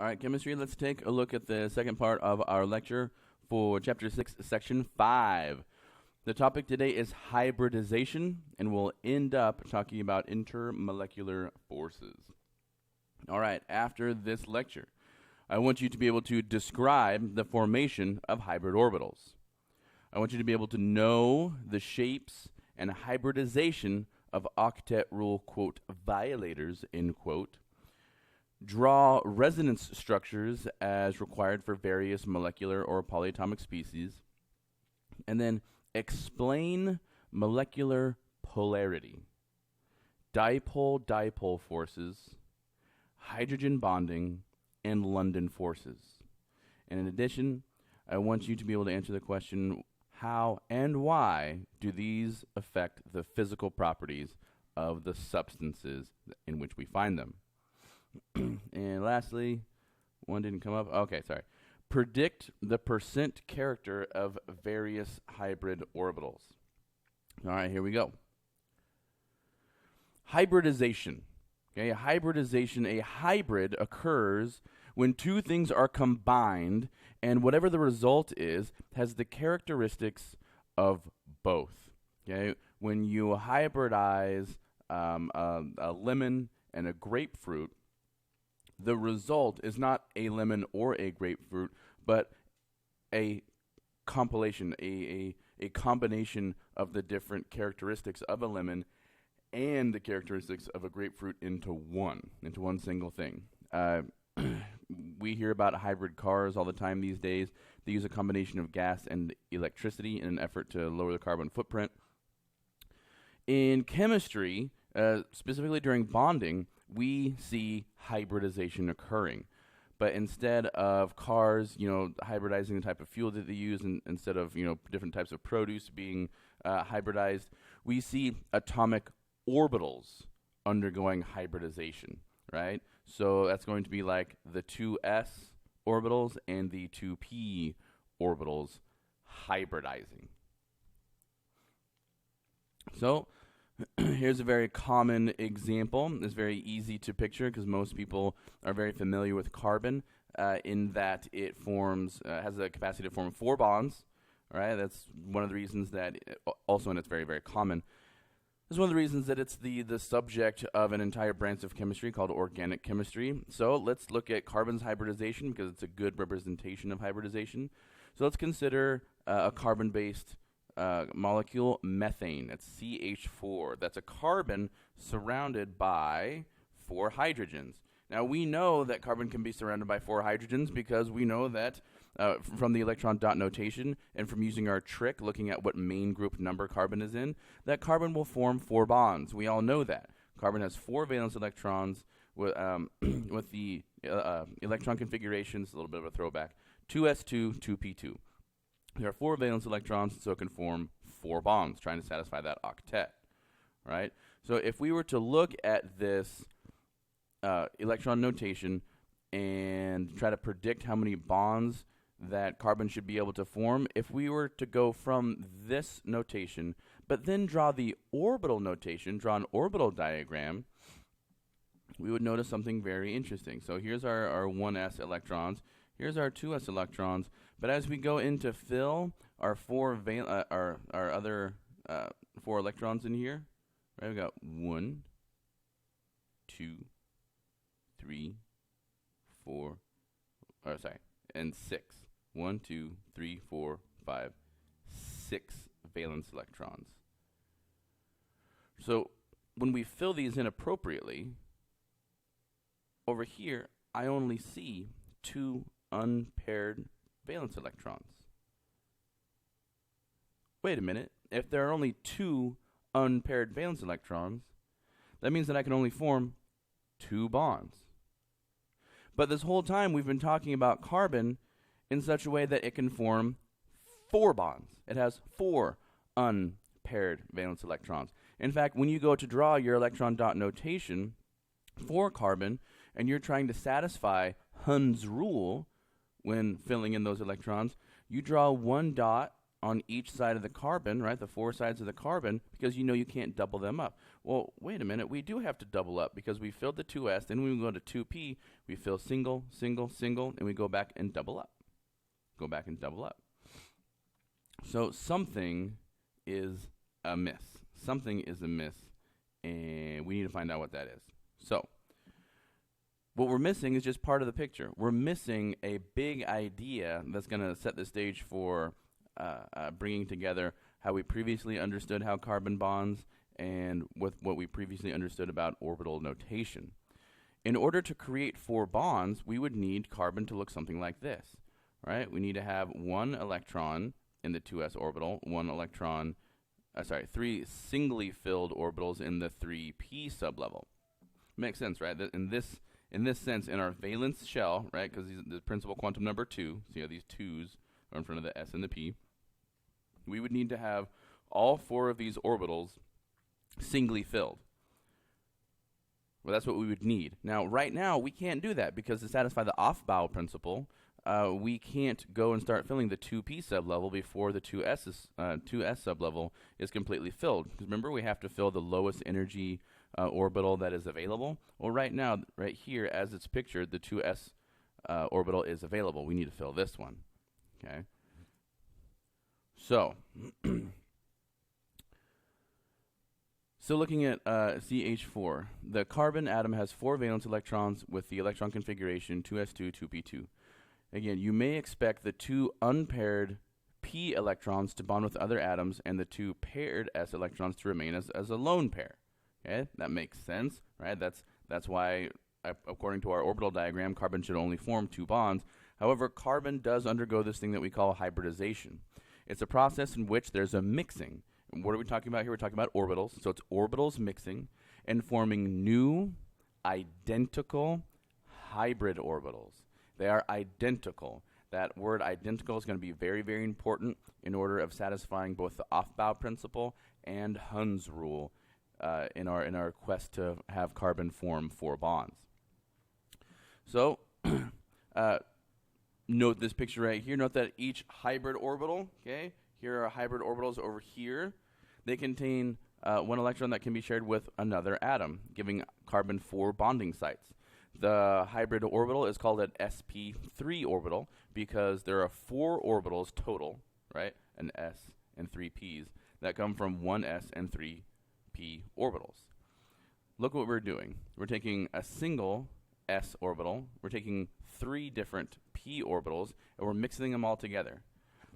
All right, chemistry, let's take a look at the second part of our lecture for Chapter 6, Section 5. The topic today is hybridization, and we'll end up talking about intermolecular forces. All right, after this lecture, I want you to be able to describe the formation of hybrid orbitals. I want you to be able to know the shapes and hybridization of octet rule, quote, violators, end quote. Draw resonance structures as required for various molecular or polyatomic species, and then explain molecular polarity, dipole-dipole forces, hydrogen bonding, and London forces. And in addition, I want you to be able to answer the question, how and why do these affect the physical properties of the substances in which we find them? And lastly, one didn't come up. Okay, sorry. Predict the percent character of various hybrid orbitals. All right, here we go. Hybridization. Okay, hybridization, a hybrid occurs when two things are combined, and whatever the result is, has the characteristics of both. Okay, when you hybridize a lemon and a grapefruit, the result is not a lemon or a grapefruit, but a compilation, a combination of the different characteristics of a lemon and the characteristics of a grapefruit into one single thing. We hear about hybrid cars all the time these days. They use a combination of gas and electricity in an effort to lower the carbon footprint. In chemistry, specifically during bonding, we see hybridization occurring. But instead of cars, hybridizing the type of fuel that they use, and instead of, different types of produce being hybridized, we see atomic orbitals undergoing hybridization, right? So that's going to be like the 2s orbitals and the 2p orbitals hybridizing. So here's a very common example. It's very easy to picture because most people are very familiar with carbon in that it forms, has the capacity to form 4 bonds. All right, that's one of the reasons that, and it's very, very common. This is one of the reasons that it's the subject of an entire branch of chemistry called organic chemistry. So let's look at carbon's hybridization because it's a good representation of hybridization. So let's consider a carbon-based molecule, methane. That's CH4. That's a carbon surrounded by 4 hydrogens. Now we know that carbon can be surrounded by 4 hydrogens because we know that from the electron dot notation and from using our trick looking at what main group number carbon is in, that carbon will form 4 bonds. We all know that. Carbon has 4 valence electrons with the electron configurations, a little bit of a throwback, 2s2, 2p2. There are 4 valence electrons, so it can form 4 bonds, trying to satisfy that octet, right? So if we were to look at this electron notation and try to predict how many bonds that carbon should be able to form, if we were to go from this notation, but then draw the orbital notation, draw an orbital diagram, we would notice something very interesting. So here's our 1s electrons. Here's our 2s electrons, but as we go in to fill our our other 4 electrons in here, right? We got 1, 2, 3, 4, and 6. 1, 2, 3, 4, 5, 6 valence electrons. So when we fill these in appropriately, over here I only see 2 unpaired valence electrons. Wait a minute, if there are only 2 unpaired valence electrons, that means that I can only form 2 bonds. But this whole time we've been talking about carbon in such a way that it can form 4 bonds. It has 4 unpaired valence electrons. In fact, when you go to draw your electron dot notation for carbon and you're trying to satisfy Hund's rule when filling in those electrons, you draw 1 dot on each side of the carbon, right, the four sides of the carbon, because you know you can't double them up. Well, wait a minute, we do have to double up because we filled the 2s, then when we go to 2p, we fill single, single, single, and we go back and double up. Go back and double up. So something is amiss. Something is amiss, and we need to find out what that is. So what we're missing is just part of the picture. We're missing a big idea that's going to set the stage for bringing together how we previously understood how carbon bonds and with what we previously understood about orbital notation. In order to create 4 bonds, we would need carbon to look something like this, right? We need to have 1 electron in the 2s orbital, 3 singly filled orbitals in the 3p sublevel. Makes sense, right? In this sense, in our valence shell, right, because the principal quantum number 2, so you have these 2's are in front of the s and the p, we would need to have all 4 of these orbitals singly filled. Well, that's what we would need. Now, right now, we can't do that because to satisfy the Aufbau principle, we can't go and start filling the 2p sublevel before the 2s sublevel is completely filled. Because remember, we have to fill the lowest energy orbital that is available. Well, right now, right here, as it's pictured, the 2s orbital is available. We need to fill this one. Okay. So, looking at CH4, the carbon atom has 4 valence electrons with the electron configuration 2s2, 2p2. Again, you may expect the 2 unpaired p electrons to bond with other atoms and the 2 paired s electrons to remain as a lone pair. Okay, that makes sense, right? That's why, according to our orbital diagram, carbon should only form 2 bonds. However, carbon does undergo this thing that we call hybridization. It's a process in which there's a mixing. And what are we talking about here? We're talking about orbitals. So it's orbitals mixing and forming new, identical hybrid orbitals. They are identical. That word identical is going to be very, very important in order of satisfying both the Aufbau principle and Hund's rule in our quest to have carbon form 4 bonds. So note this picture right here. Note that each hybrid orbital, okay, here are hybrid orbitals over here. They contain 1 electron that can be shared with another atom, giving carbon 4 bonding sites. The hybrid orbital is called an SP3 orbital because there are 4 orbitals total, right, an s and 3 p's, that come from 1 s and 3 p orbitals. Look what we're doing. We're taking a single s orbital, we're taking 3 different p orbitals, and we're mixing them all together.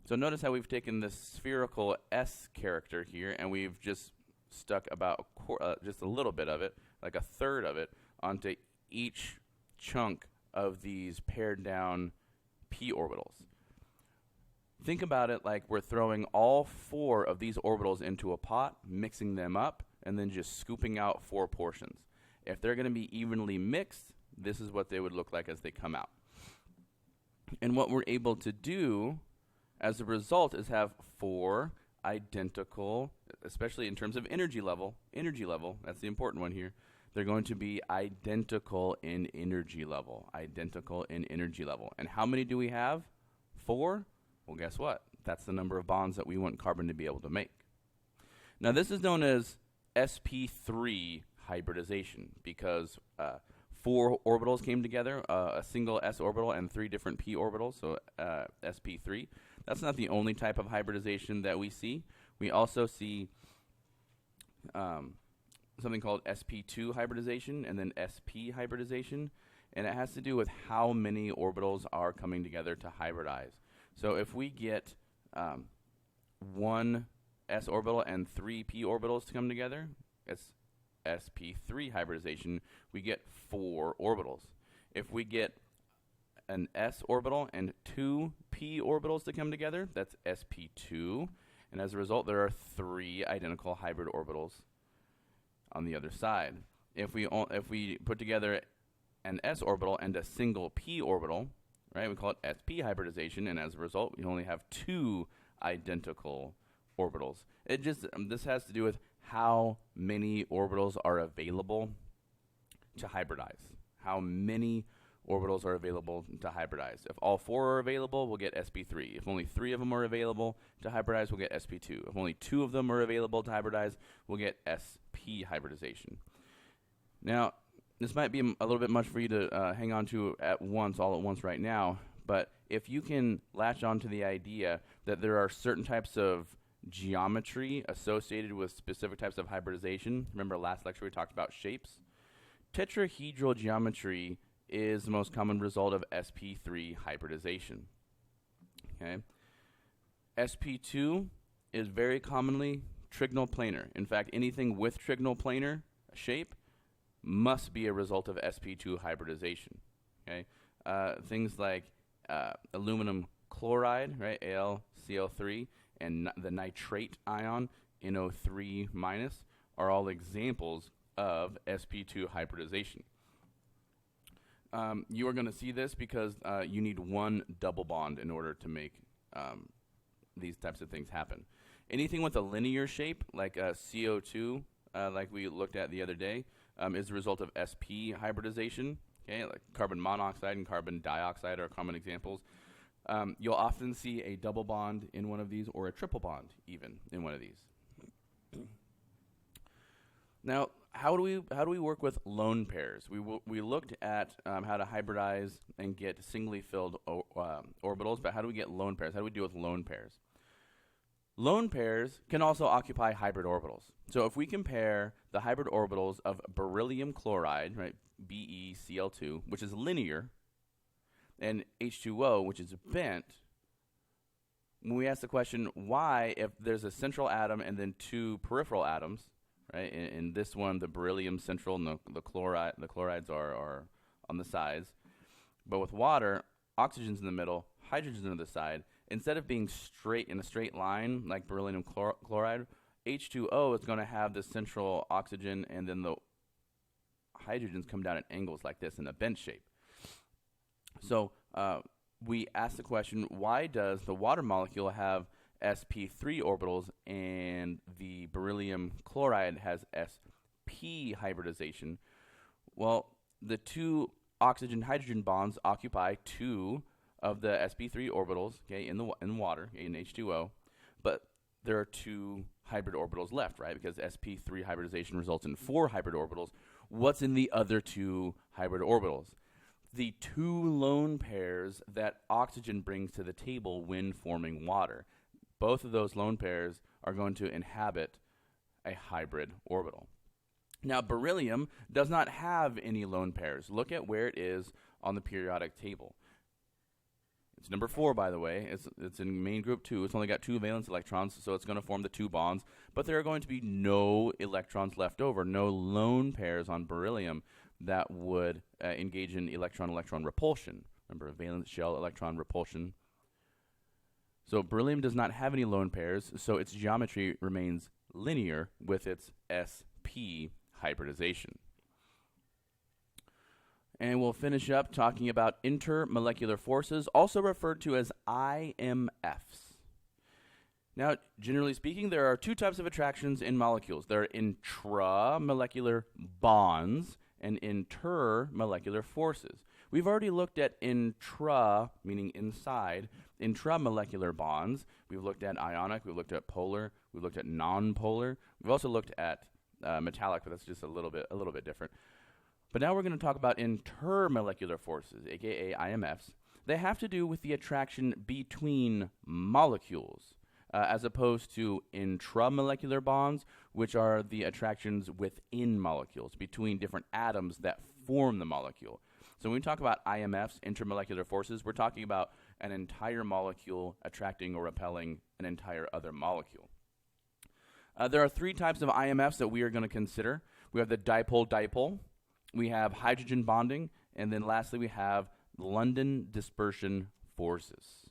So notice how we've taken this spherical s character here, and we've just stuck about just a little bit of it, like a third of it, onto each chunk of these paired down p orbitals. Think about it like we're throwing all 4 of these orbitals into a pot, mixing them up, and then just scooping out 4 portions. If they're going to be evenly mixed, this is what they would look like as they come out. And what we're able to do as a result is have 4 identical, especially in terms of energy level, that's the important one here. They're going to be identical in energy level, And how many do we have? 4? Well, guess what? That's the number of bonds that we want carbon to be able to make. Now, this is known as SP3 hybridization because 4 orbitals came together, a single s orbital and 3 different p orbitals, so SP3. That's not the only type of hybridization that we see. We also see something called SP2 hybridization and then SP hybridization, and it has to do with how many orbitals are coming together to hybridize. So if we get 1 s orbital and 3 p orbitals to come together, it's SP3 hybridization, we get 4 orbitals. If we get an s orbital and 2 p orbitals to come together, that's SP2, and as a result there are 3 identical hybrid orbitals on the other side. If we put together an s orbital and a single p orbital, right, we call it SP hybridization, and as a result we only have 2 identical orbitals. This has to do with how many orbitals are available to hybridize. How many orbitals are available to hybridize. If all 4 are available, we'll get SP3. If only 3 of them are available to hybridize, we'll get SP2. If only 2 of them are available to hybridize, we'll get SP hybridization. Now, this might be a little bit much for you to hang on to all at once right now, but if you can latch on to the idea that there are certain types of geometry associated with specific types of hybridization, remember last lecture we talked about shapes? Tetrahedral geometry is the most common result of SP3 hybridization. Okay. SP2 is very commonly trigonal planar. In fact, anything with trigonal planar shape must be a result of SP2 hybridization. Okay. Things like aluminum chloride, right, AlCl3, and the nitrate ion, NO3 minus, are all examples of SP2 hybridization. You are going to see this because you need one double bond in order to make these types of things happen. Anything with a linear shape, like CO2, like we looked at the other day, is the result of SP hybridization. Okay, like carbon monoxide and carbon dioxide are common examples. You'll often see a double bond in one of these, or a triple bond even in one of these. Now, how do we work with lone pairs? We looked at how to hybridize and get singly filled orbitals, but how do we get lone pairs? How do we deal with lone pairs? Lone pairs can also occupy hybrid orbitals. So if we compare the hybrid orbitals of beryllium chloride, right, BeCl2, which is linear, and H2O, which is bent, when we ask the question, why, if there's a central atom and then 2 peripheral atoms, right? In this one, the beryllium central and the chlorides are on the sides. But with water, oxygen's in the middle, hydrogen's on the side. Instead of being straight in a straight line like beryllium chloride, H2O is going to have the central oxygen, and then the hydrogens come down at angles like this in a bent shape. So we ask the question, why does the water molecule have SP3 orbitals and the beryllium chloride has SP hybridization? Well, the 2 oxygen-hydrogen bonds occupy 2 of the SP3 orbitals, okay, in water, in H2O, but there are 2 hybrid orbitals left, right? Because SP3 hybridization results in 4 hybrid orbitals. What's in the other 2 hybrid orbitals? The 2 lone pairs that oxygen brings to the table when forming water. Both of those lone pairs are going to inhabit a hybrid orbital. Now, beryllium does not have any lone pairs. Look at where it is on the periodic table. It's number 4, by the way. It's in main group 2. It's only got 2 valence electrons, so it's going to form the 2 bonds. But there are going to be no electrons left over, no lone pairs on beryllium that would engage in electron-electron repulsion. Remember, valence shell electron repulsion. So beryllium does not have any lone pairs, so its geometry remains linear with its SP hybridization. And we'll finish up talking about intermolecular forces, also referred to as IMFs. Now, generally speaking, there are 2 types of attractions in molecules. There are intramolecular bonds and intermolecular forces. We've already looked at intra, meaning inside, intramolecular bonds. We've looked at ionic, we've looked at polar, we've looked at nonpolar. We've also looked at metallic, but that's just a little bit different. But now we're going to talk about intermolecular forces, aka IMFs. They have to do with the attraction between molecules, as opposed to intramolecular bonds, which are the attractions within molecules, between different atoms that form the molecule. So when we talk about IMFs, intermolecular forces, we're talking about an entire molecule attracting or repelling an entire other molecule. There are 3 types of IMFs that we are going to consider. We have the dipole-dipole, we have hydrogen bonding, and then lastly we have London dispersion forces.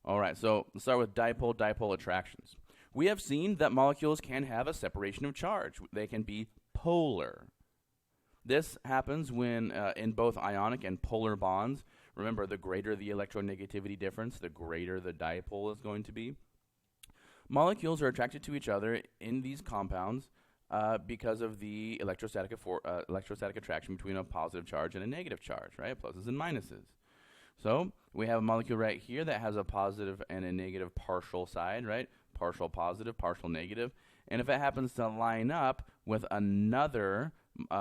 All right, so let's start with dipole-dipole attractions. We have seen that molecules can have a separation of charge. They can be polar. This happens when in both ionic and polar bonds. Remember, the greater the electronegativity difference, the greater the dipole is going to be. Molecules are attracted to each other in these compounds because of the electrostatic attraction between a positive charge and a negative charge, right? Pluses and minuses. So we have a molecule right here that has a positive and a negative partial side, right? Partial positive, partial negative. And if it happens to line up with another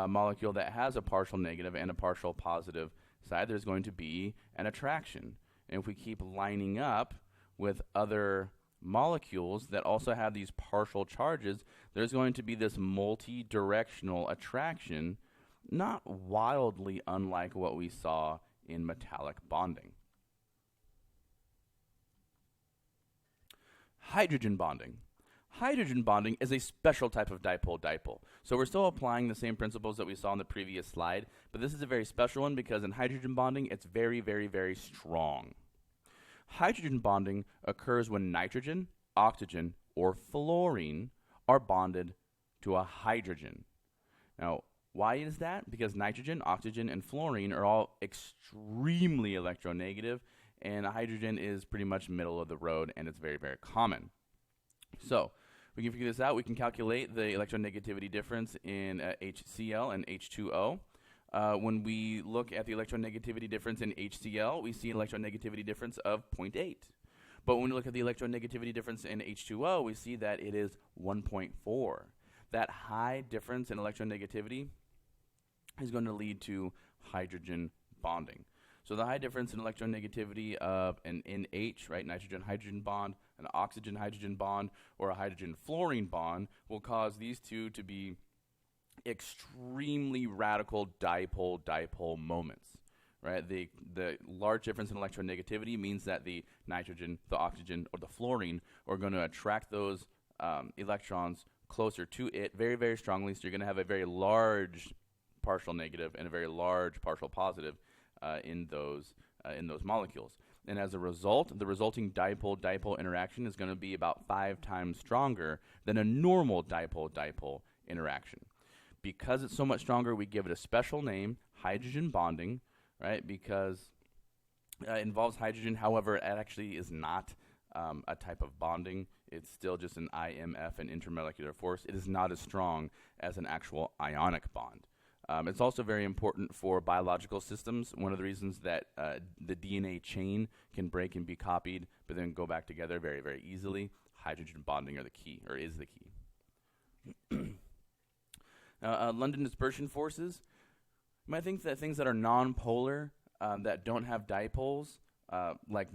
molecule that has a partial negative and a partial positive side, there's going to be an attraction. And if we keep lining up with other molecules that also have these partial charges, there's going to be this multi-directional attraction, not wildly unlike what we saw in metallic bonding. Hydrogen bonding. Hydrogen bonding is a special type of dipole-dipole. So we're still applying the same principles that we saw in the previous slide, but this is a very special one because in hydrogen bonding, it's very, very, very strong. Hydrogen bonding occurs when nitrogen, oxygen, or fluorine are bonded to a hydrogen. Now, why is that? Because nitrogen, oxygen, and fluorine are all extremely electronegative, and hydrogen is pretty much middle of the road, and it's very, very common. So, we can figure this out. We can calculate the electronegativity difference in HCl and H2O. When we look at the electronegativity difference in HCl, we see an electronegativity difference of 0.8. But when we look at the electronegativity difference in H2O, we see that it is 1.4. That high difference in electronegativity is going to lead to hydrogen bonding. So the high difference in electronegativity of an NH, right, nitrogen-hydrogen bond, an oxygen-hydrogen bond, or a hydrogen-fluorine bond will cause these two to be extremely radical dipole-dipole moments, right? The large difference in electronegativity means that the nitrogen, the oxygen, or the fluorine are going to attract those electrons closer to it very, very strongly. So you're going to have a very large partial negative and a very large partial positive in those molecules. And as a result, the resulting dipole-dipole interaction is going to be about 5 times stronger than a normal dipole-dipole interaction. Because it's so much stronger, we give it a special name, hydrogen bonding, right? Because it involves hydrogen. However, it actually is not a type of bonding. It's still just an IMF, an intermolecular force. It is not as strong as an actual ionic bond. It's also very important for biological systems. One of the reasons that the DNA chain can break and be copied, but then go back together very, very easily, hydrogen bonding are the key, or is the key. Now, London dispersion forces. You might think that things that are non-polar, that don't have dipoles, like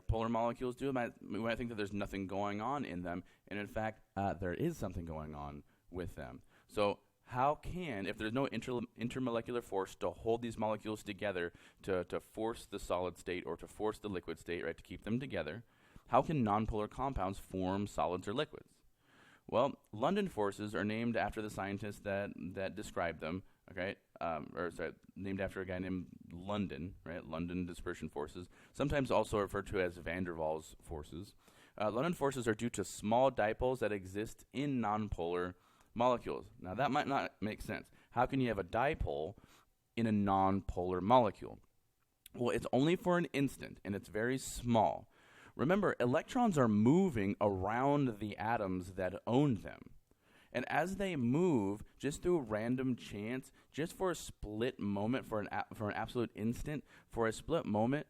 polar molecules do, we might think that there's nothing going on in them, and in fact, there is something going on with them. So how can, if there's no intermolecular force to hold these molecules together, to force the solid state or to force the liquid state, right, to keep them together, how can nonpolar compounds form solids or liquids? Well, London forces are named after the scientists that described them, okay, named after a guy named London, right, London dispersion forces, sometimes also referred to as van der Waals forces. London forces are due to small dipoles that exist in nonpolar molecules. Now, that might not make sense. How can you have a dipole in a nonpolar molecule? Well, it's only for an instant, and it's very small. Remember, electrons are moving around the atoms that own them. And as they move, just through random chance, just for a split moment, for an absolute instant, for a split moment,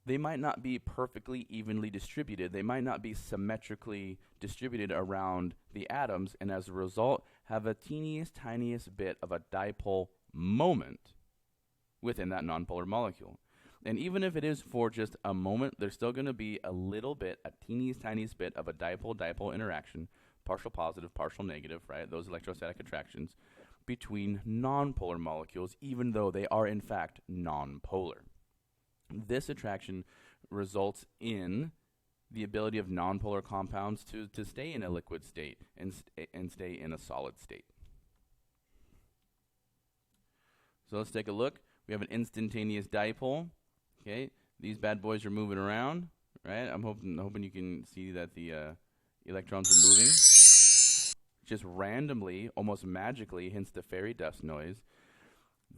they might not be perfectly evenly distributed. They might not be symmetrically distributed around the atoms, and as a result, have a teeniest, tiniest bit of a dipole moment within that nonpolar molecule. And even if it is for just a moment, there's still going to be a little bit, a teeniest, tiniest bit of a dipole-dipole interaction, partial positive, partial negative, right, those electrostatic attractions, between nonpolar molecules, even though they are in fact nonpolar. This attraction results in the ability of nonpolar compounds to stay in a liquid state and stay in a solid state. So let's take a look. We have an instantaneous dipole. Okay, these bad boys are moving around, right? I'm hoping you can see that the electrons are moving. Just randomly, almost magically, hence the fairy dust noise.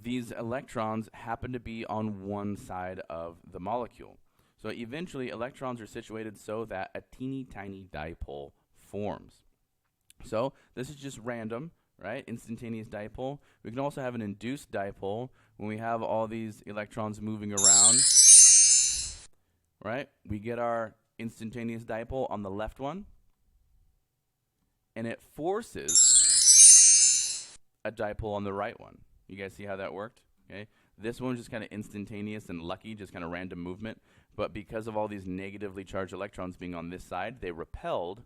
These electrons happen to be on one side of the molecule. So eventually, electrons are situated so that a teeny tiny dipole forms. So this is just random, right? Instantaneous dipole. We can also have an induced dipole when we have all these electrons moving around, right? We get our instantaneous dipole on the left one, and it forces a dipole on the right one. You guys see how that worked? Okay. This one's just kind of instantaneous and lucky, just kind of random movement. But because of all these negatively charged electrons being on this side, they repelled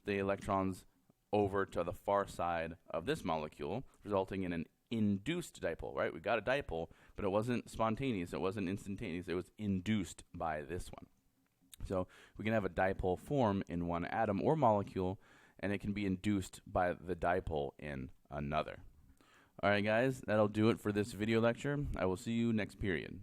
the electrons over to the far side of this molecule, resulting in an induced dipole, right? We got a dipole, but it wasn't spontaneous, it wasn't instantaneous, it was induced by this one. So we can have a dipole form in one atom or molecule, and it can be induced by the dipole in another. All right, guys, that'll do it for this video lecture. I will see you next period.